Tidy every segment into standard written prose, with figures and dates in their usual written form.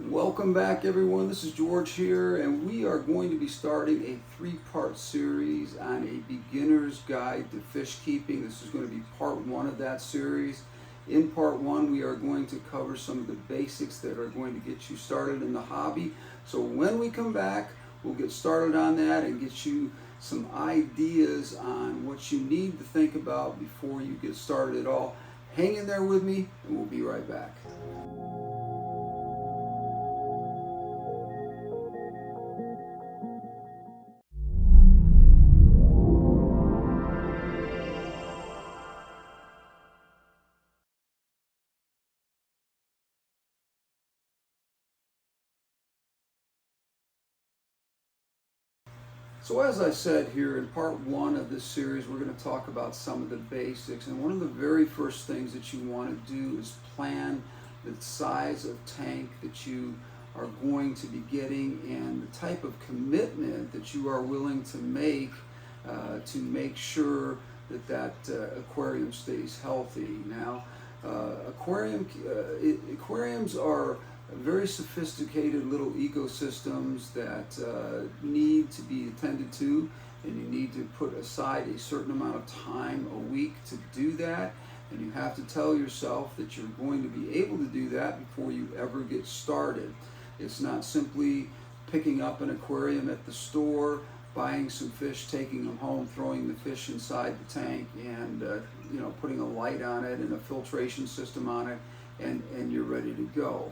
Welcome back, everyone. This is George here, and we are going to be starting a three-part series on a beginner's guide to fish keeping. This is going to be part one of that series. In part one, we are going to cover some of the basics that are going to get you started in the hobby. So when we come back, we'll get started on that and get you some ideas on what you need to think about before you get started at all. Hang in there with me, and we'll be right back. So as I said here in part one of this series, we're going to talk about some of the basics. And one of the very first things that you want to do is plan the size of tank that you are going to be getting and the type of commitment that you are willing to make sure that aquarium stays healthy. Now, aquariums are very sophisticated little ecosystems that need to be attended to, and you need to put aside a certain amount of time a week to do that, and you have to tell yourself that you're going to be able to do that before you ever get started. It's not simply picking up an aquarium at the store, buying some fish, taking them home, throwing the fish inside the tank, and putting a light on it and a filtration system on it, and you're ready to go.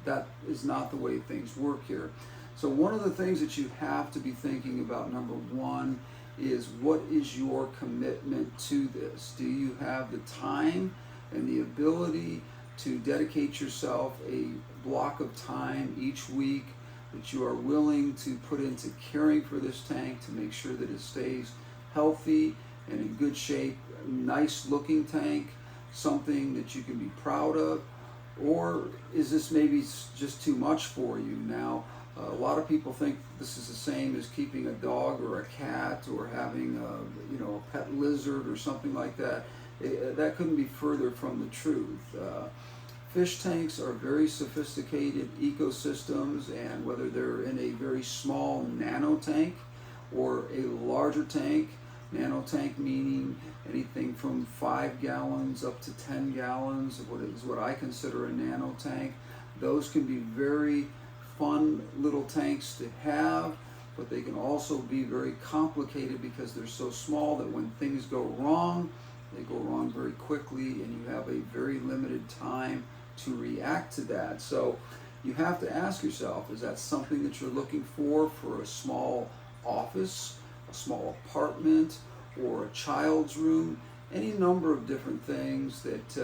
That is not the way things work here. So one of the things that you have to be thinking about, number one, is what is your commitment to this? Do you have the time and the ability to dedicate yourself a block of time each week that you are willing to put into caring for this tank to make sure that it stays healthy and in good shape, a nice looking tank, something that you can be proud of? Or is this maybe just too much for you? Now, a lot of people think this is the same as keeping a dog or a cat or having a pet lizard or something like that. That couldn't be further from the truth. Fish tanks are very sophisticated ecosystems, and whether they're in a very small nano tank or a larger tank, nano tank meaning anything from 5 gallons up to 10 gallons, what I consider a nano tank. Those can be very fun little tanks to have, but they can also be very complicated because they're so small that when things go wrong, they go wrong very quickly, and you have a very limited time to react to that. So you have to ask yourself, is that something that you're looking for a small office, a small apartment, or a child's room? Any number of different things that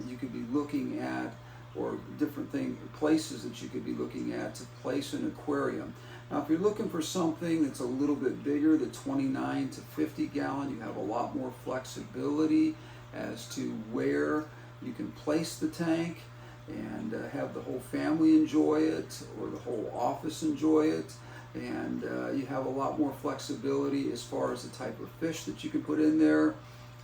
you could be looking at, or different places that you could be looking at to place an aquarium. Now, if you're looking for something that's a little bit bigger, the 29 to 50 gallon, you have a lot more flexibility as to where you can place the tank and have the whole family enjoy it, or the whole office enjoy it. And you have a lot more flexibility as far as the type of fish that you can put in there,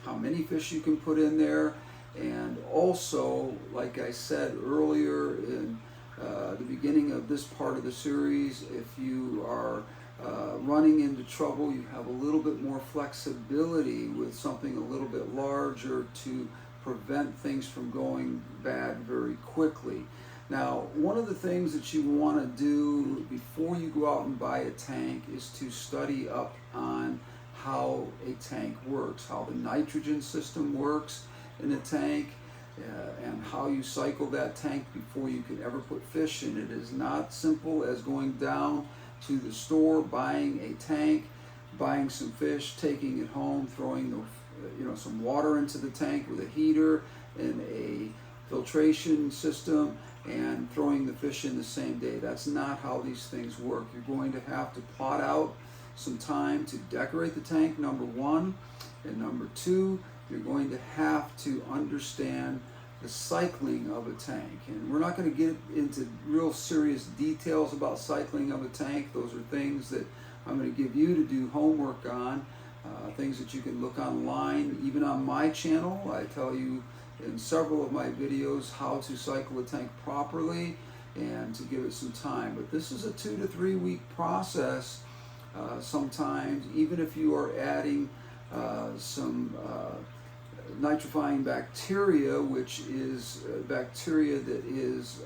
how many fish you can put in there, and also, like I said earlier in the beginning of this part of the series, if you are running into trouble, you have a little bit more flexibility with something a little bit larger to prevent things from going bad very quickly. Now, one of the things that you want to do before you go out and buy a tank is to study up on how a tank works, how the nitrogen system works in a tank, and how you cycle that tank before you can ever put fish in it. It is not simple as going down to the store, buying a tank, buying some fish, taking it home, throwing some water into the tank with a heater and a filtration system, and throwing the fish in the same day. That's not how these things work. You're going to have to plot out some time to decorate the tank, number one, and number two, you're going to have to understand the cycling of a tank. And we're not going to get into real serious details about cycling of a tank. Those are things that I'm going to give you to do homework on, things that you can look online. Even on my channel, I tell you in several of my videos how to cycle a tank properly, and to give it some time. But this is a 2 to 3 week process. Sometimes, even if you are adding some nitrifying bacteria, which is bacteria that is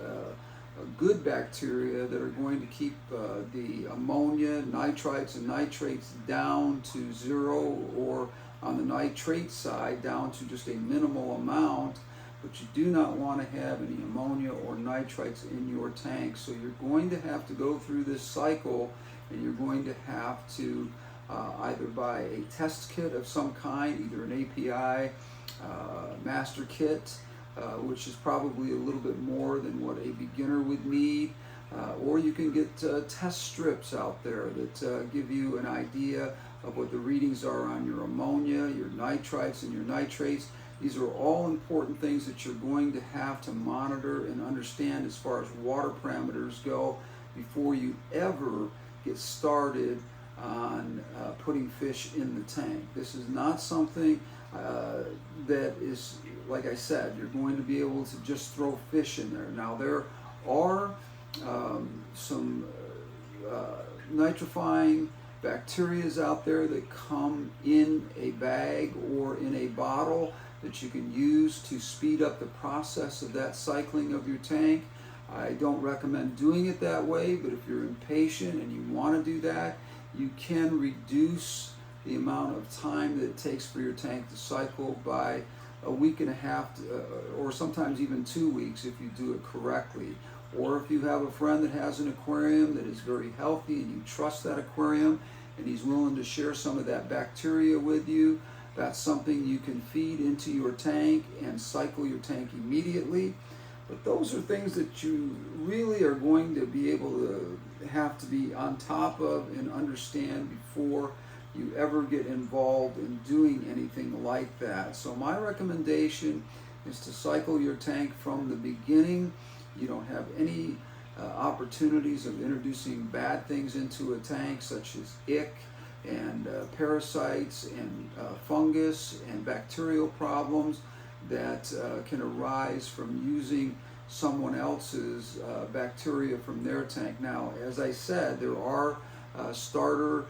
good bacteria that are going to keep the ammonia, nitrites, and nitrates down to zero, or on the nitrate side down to just a minimal amount. But you do not want to have any ammonia or nitrites in your tank. So you're going to have to go through this cycle, and you're going to have to either buy a test kit of some kind, either an API master kit, which is probably a little bit more than what a beginner would need, or you can get test strips out there that give you an idea of what the readings are on your ammonia, your nitrites, and your nitrates. These are all important things that you're going to have to monitor and understand as far as water parameters go before you ever get started on putting fish in the tank. This is not something that is, like I said, you're going to be able to just throw fish in there. Now, there are some nitrifying bacterias out there that come in a bag or in a bottle that you can use to speed up the process of that cycling of your tank. I don't recommend doing it that way, but if you're impatient and you want to do that, you can reduce the amount of time that it takes for your tank to cycle by a week and a half, or sometimes even 2 weeks if you do it correctly. Or if you have a friend that has an aquarium that is very healthy and you trust that aquarium and he's willing to share some of that bacteria with you, that's something you can feed into your tank and cycle your tank immediately. But those are things that you really are going to be able to have to be on top of and understand before you ever get involved in doing anything like that. So my recommendation is to cycle your tank from the beginning. You don't have any opportunities of introducing bad things into a tank, such as ick and parasites and fungus and bacterial problems that can arise from using someone else's bacteria from their tank. Now, as I said, there are starter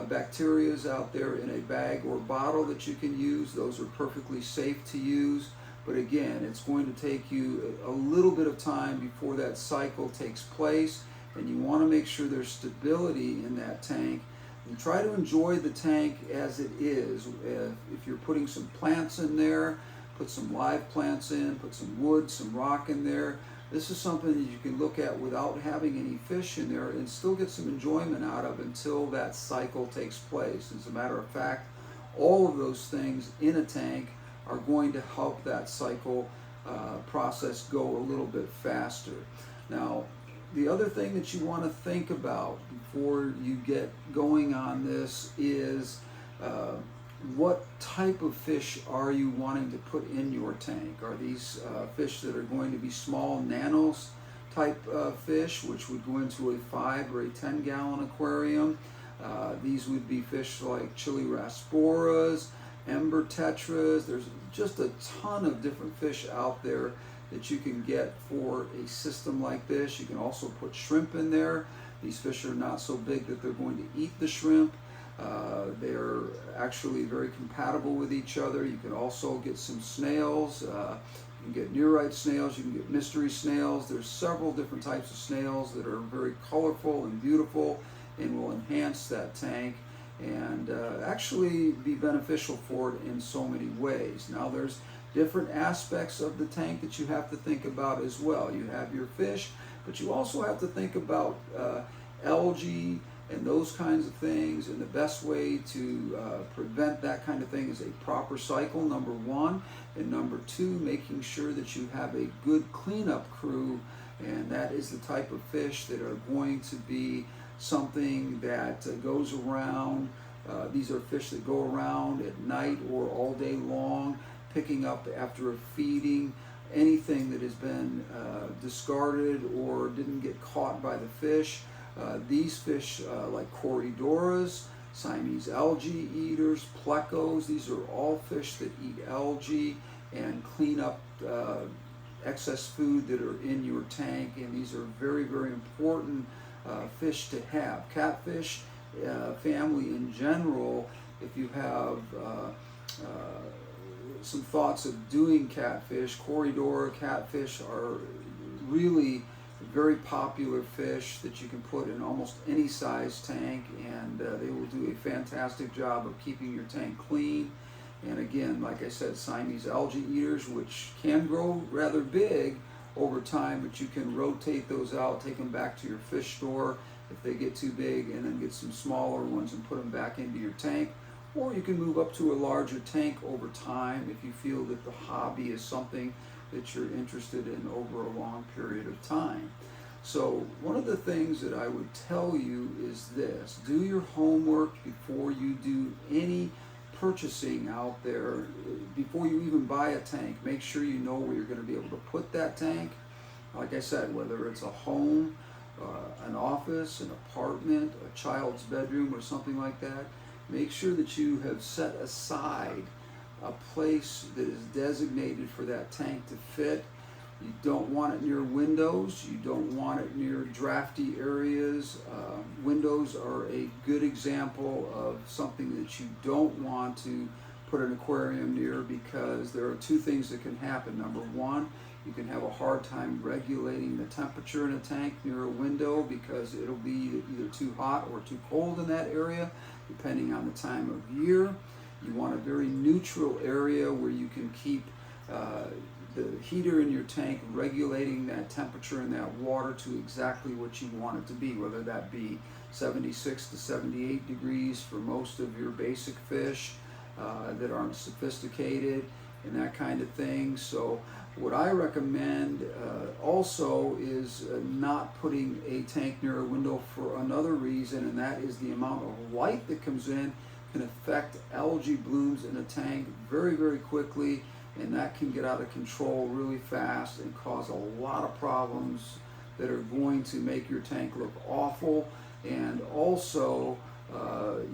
bacterias out there in a bag or bottle that you can use. Those are perfectly safe to use. But again, it's going to take you a little bit of time before that cycle takes place, and you want to make sure there's stability in that tank. And try to enjoy the tank as it is. If you're putting some plants in there, put some live plants in, put some wood, some rock in there. This is something that you can look at without having any fish in there and still get some enjoyment out of until that cycle takes place. As a matter of fact, all of those things in a tank are going to help that cycle process go a little bit faster. Now, the other thing that you want to think about before you get going on this is what type of fish are you wanting to put in your tank? Are these fish that are going to be small nanos type fish, which would go into a 5 or a 10 gallon aquarium? These would be fish like chili rasporas, ember tetras. There's just a ton of different fish out there that you can get for a system like this. You can also put shrimp in there. These fish are not so big that they're going to eat the shrimp. They're actually very compatible with each other. You can also get some snails. You can get nearite snails. You can get mystery snails. There's several different types of snails that are very colorful and beautiful and will enhance that tank and actually be beneficial for it in so many ways. Now, there's different aspects of the tank that you have to think about as well. You have your fish, but you also have to think about algae and those kinds of things, and the best way to prevent that kind of thing is a proper cycle, number one, and number two, making sure that you have a good cleanup crew, and that is the type of fish that are going to be something that goes around. These are fish that go around at night or all day long, picking up after a feeding anything that has been discarded or didn't get caught by the fish. These fish like Corydoras, Siamese algae eaters, plecos, these are all fish that eat algae and clean up excess food that are in your tank, and these are very, very important fish to have. Catfish family in general, if you have some thoughts of doing catfish, Corridor catfish are really very popular fish that you can put in almost any size tank, and they will do a fantastic job of keeping your tank clean. And again, like I said, Siamese algae eaters, which can grow rather big over time, but you can rotate those out, take them back to your fish store if they get too big, and then get some smaller ones and put them back into your tank. Or you can move up to a larger tank over time if you feel that the hobby is something that you're interested in over a long period of time. So one of the things that I would tell you is this: do your homework before you do any purchasing out there. Before you even buy a tank, make sure you know where you're going to be able to put that tank. Like I said, whether it's a home, an office, an apartment, a child's bedroom, or something like that, make sure that you have set aside a place that is designated for that tank to fit. You don't want it near windows. You don't want it near drafty areas. Windows are a good example of something that you don't want to put an aquarium near, because there are two things that can happen. Number one, you can have a hard time regulating the temperature in a tank near a window, because it'll be either too hot or too cold in that area, depending on the time of year. You want a very neutral area where you can keep the heater in your tank regulating that temperature in that water to exactly what you want it to be, whether that be 76 to 78 degrees for most of your basic fish that aren't sophisticated and that kind of thing. So what I recommend also is not putting a tank near a window for another reason, and that is the amount of light that comes in can affect algae blooms in a tank very, very quickly, and that can get out of control really fast and cause a lot of problems that are going to make your tank look awful. And also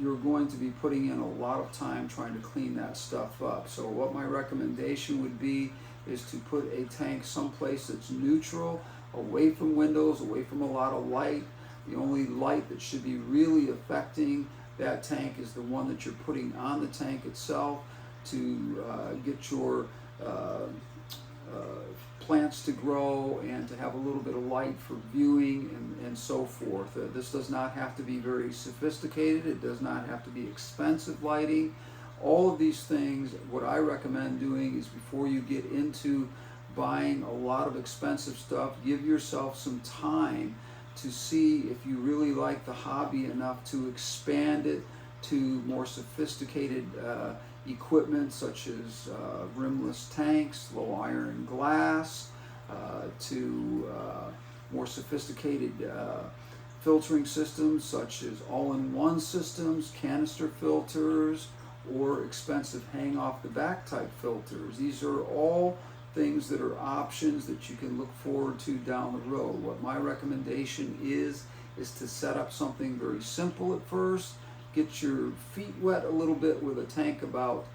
you're going to be putting in a lot of time trying to clean that stuff up. So what my recommendation would be is to put a tank someplace that's neutral, away from windows, away from a lot of light. The only light that should be really affecting that tank is the one that you're putting on the tank itself, to get your plants to grow and to have a little bit of light for viewing and so forth. This does not have to be very sophisticated. It does not have to be expensive lighting. All of these things, what I recommend doing is, before you get into buying a lot of expensive stuff, give yourself some time to see if you really like the hobby enough to expand it to more sophisticated equipment, such as rimless tanks, low iron glass, to more sophisticated filtering systems such as all-in-one systems, canister filters, or expensive hang-off-the-back type filters. These are all things that are options that you can look forward to down the road. What my recommendation is to set up something very simple at first. Get your feet wet a little bit with a tank about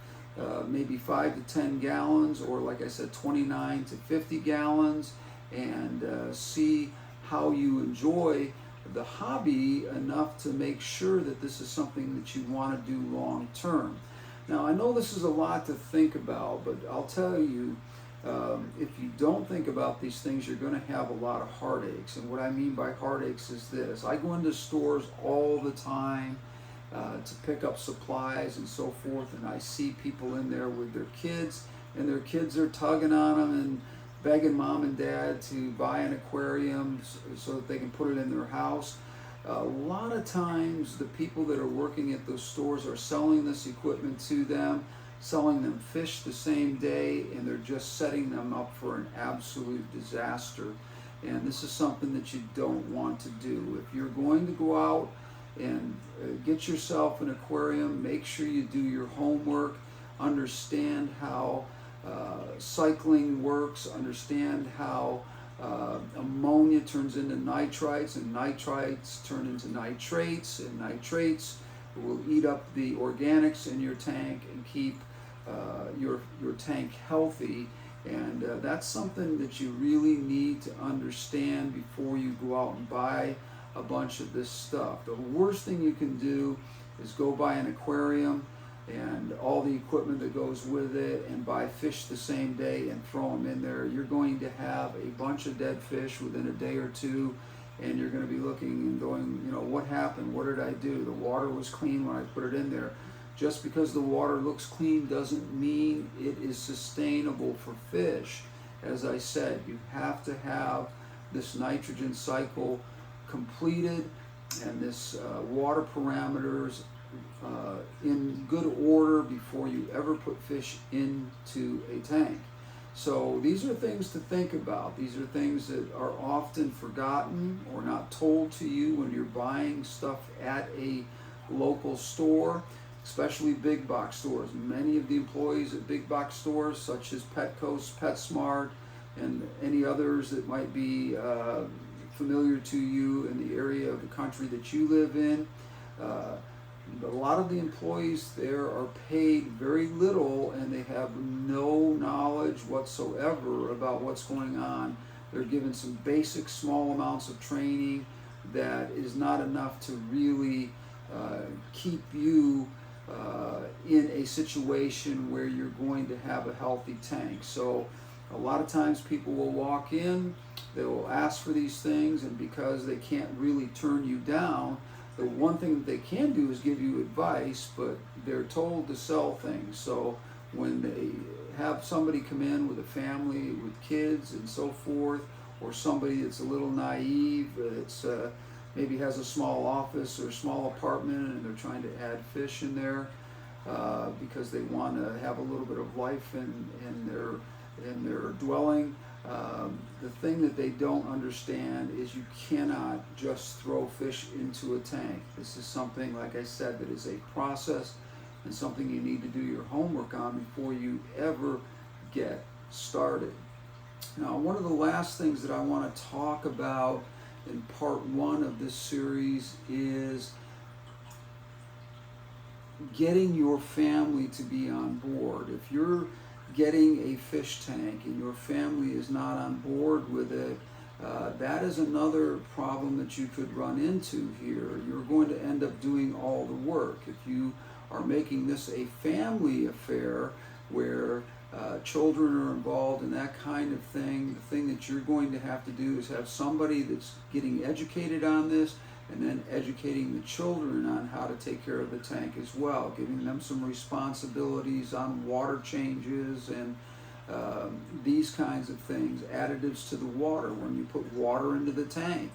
maybe 5 to 10 gallons, or like I said, 29 to 50 gallons, and see how you enjoy the hobby enough to make sure that this is something that you want to do long term. Now, I know this is a lot to think about, but I'll tell you, if you don't think about these things, you're going to have a lot of heartaches. And what I mean by heartaches is this: I go into stores all the time to pick up supplies and so forth, and I see people in there with their kids, and their kids are tugging on them and begging mom and dad to buy an aquarium so that they can put it in their house. A lot of times the people that are working at those stores are selling this equipment to them, selling them fish the same day, and they're just setting them up for an absolute disaster. And this is something that you don't want to do. If you're going to go out and get yourself an aquarium, make sure you do your homework, understand how cycling works, understand how ammonia turns into nitrites, and nitrites turn into nitrates, and nitrates will eat up the organics in your tank and keep your tank healthy. And that's something that you really need to understand before you go out and buy a bunch of this stuff. The worst thing you can do is go buy an aquarium and all the equipment that goes with it and buy fish the same day and throw them in there. You're going to have a bunch of dead fish within a day or two, and you're going to be looking and going, you know, what happened? What did I do? The water was clean when I put it in there. Just because the water looks clean doesn't mean it is sustainable for fish. As I said, you have to have this nitrogen cycle completed and this water parameters in good order before you ever put fish into a tank. So these are things to think about. These are things that are often forgotten or not told to you when you're buying stuff at a local store, especially big box stores. Many of the employees at big box stores such as Petco's, PetSmart, and any others that might be familiar to you in the area of the country that you live in, a lot of the employees there are paid very little, and they have no knowledge whatsoever about what's going on. They're given some basic small amounts of training that is not enough to really keep you in a situation where you're going to have a healthy tank. So a lot of times people will walk in, they will ask for these things, and because they can't really turn you down, the one thing that they can do is give you advice, but they're told to sell things. So when they have somebody come in with a family with kids and so forth, or somebody that's a little naive, that's maybe has a small office or a small apartment and they're trying to add fish in there because they want to have a little bit of life in their dwelling. The thing that they don't understand is you cannot just throw fish into a tank. This is something, like I said, that is a process and something you need to do your homework on before you ever get started. Now, one of the last things that I want to talk about in part one of this series is getting your family to be on board. If you're getting a fish tank and your family is not on board with it, that is another problem that you could run into here. You're going to end up doing all the work. If you are making this a family affair where children are involved in that kind of thing, the thing that you're going to have to do is have somebody that's getting educated on this and then educating the children on how to take care of the tank as well, giving them some responsibilities on water changes and these kinds of things, additives to the water. When you put water into the tank,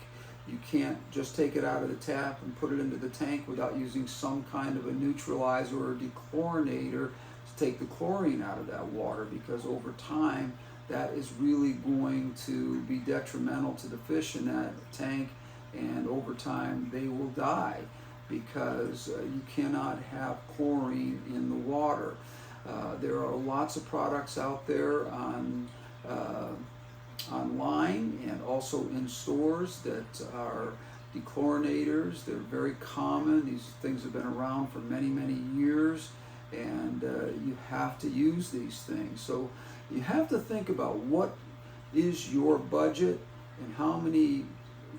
you can't just take it out of the tap and put it into the tank without using some kind of a neutralizer or a dechlorinator to take the chlorine out of that water, because over time that is really going to be detrimental to the fish in that tank, and over time they will die because you cannot have chlorine in the water. There are lots of products out there online and also in stores that are dechlorinators. They're very common. These things have been around for many, many years, and you have to use these things. So you have to think about what is your budget and how many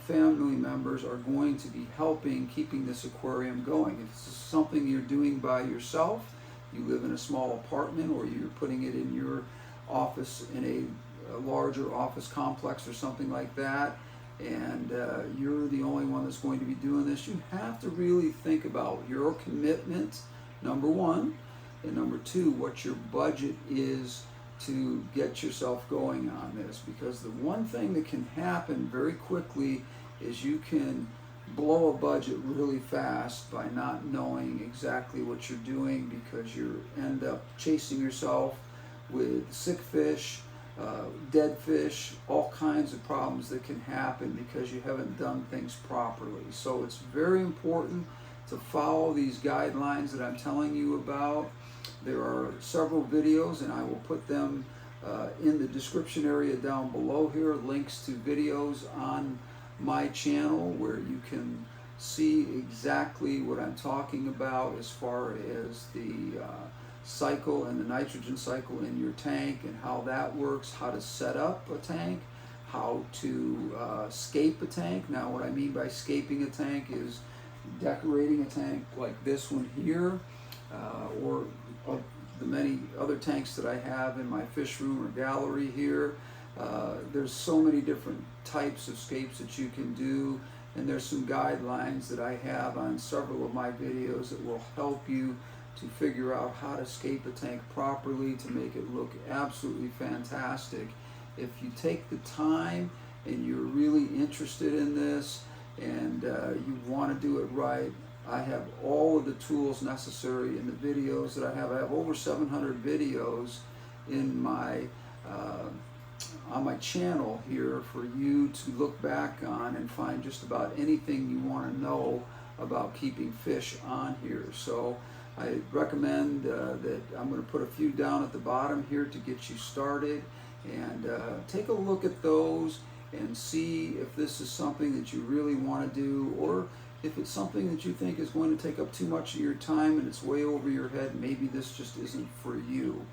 family members are going to be helping keeping this aquarium going. If it's something you're doing by yourself, you live in a small apartment, or you're putting it in your office in a larger office complex or something like that, and you're the only one that's going to be doing this, you have to really think about your commitment, number one, and number two, what your budget is to get yourself going on this. Because the one thing that can happen very quickly is you can blow a budget really fast by not knowing exactly what you're doing, because you end up chasing yourself with sick fish, dead fish, all kinds of problems that can happen because you haven't done things properly. So it's very important to follow these guidelines that I'm telling you about. There are several videos, and I will put them in the description area down below here, links to videos on my channel where you can see exactly what I'm talking about as far as the cycle and the nitrogen cycle in your tank and how that works, how to set up a tank, how to scape a tank. Now what I mean by scaping a tank is decorating a tank like this one here, or the many other tanks that I have in my fish room or gallery here. There's so many different types of scapes that you can do, and there's some guidelines that I have on several of my videos that will help you to figure out how to scape a tank properly to make it look absolutely fantastic. If you take the time and you're really interested in this and you want to do it right, I have all of the tools necessary in the videos that I have. I have over 700 videos in my on my channel here for you to look back on and find just about anything you want to know about keeping fish on here. So I recommend that I'm going to put a few down at the bottom here to get you started, and take a look at those and see if this is something that you really want to do, or if it's something that you think is going to take up too much of your time and it's way over your head. Maybe this just isn't for you.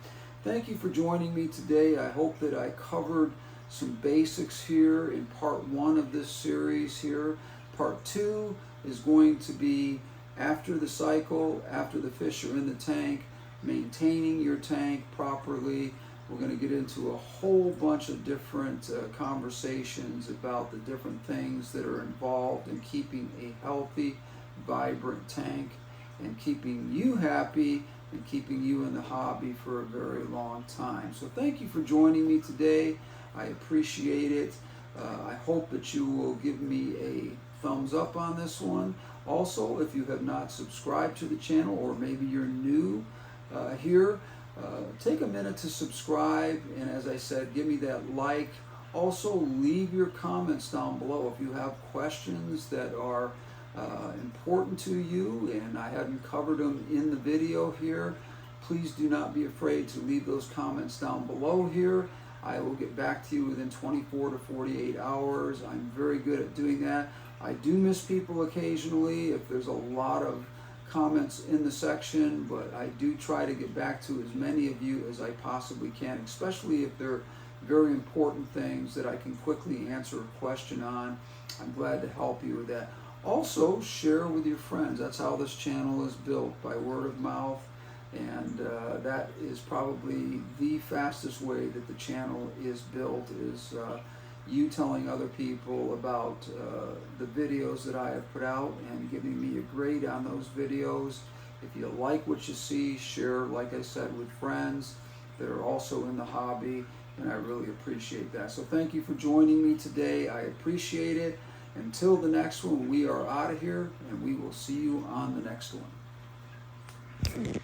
Thank you for joining me today. I hope that I covered some basics here in part 1 of this series here. Part 2 is going to be after the cycle, after the fish are in the tank, maintaining your tank properly. We're going to get into a whole bunch of different conversations about the different things that are involved in keeping a healthy, vibrant tank and keeping you happy and keeping you in the hobby for a very long time. So thank you for joining me today. I appreciate it. I hope that you will give me a thumbs up on this one. Also, if you have not subscribed to the channel, or maybe you're new here, take a minute to subscribe, and as I said, give me that like. Also, leave your comments down below if you have questions that are important to you and I hadn't covered them in the video here. Please do not be afraid to leave those comments down below here. I will get back to you within 24 to 48 hours. I'm very good at doing that. I do miss people occasionally if there's a lot of comments in the section, but I do try to get back to as many of you as I possibly can, especially if they're very important things that I can quickly answer a question on. I'm glad to help you with that. Also, share with your friends. That's how this channel is built, by word of mouth, and that is probably the fastest way that the channel is built, is you telling other people about the videos that I have put out and giving me a grade on those videos. If you like what you see, share, like I said, with friends that are also in the hobby, and I really appreciate that. So thank you for joining me today. I appreciate it. Until the next one, we are out of here, and we will see you on the next one.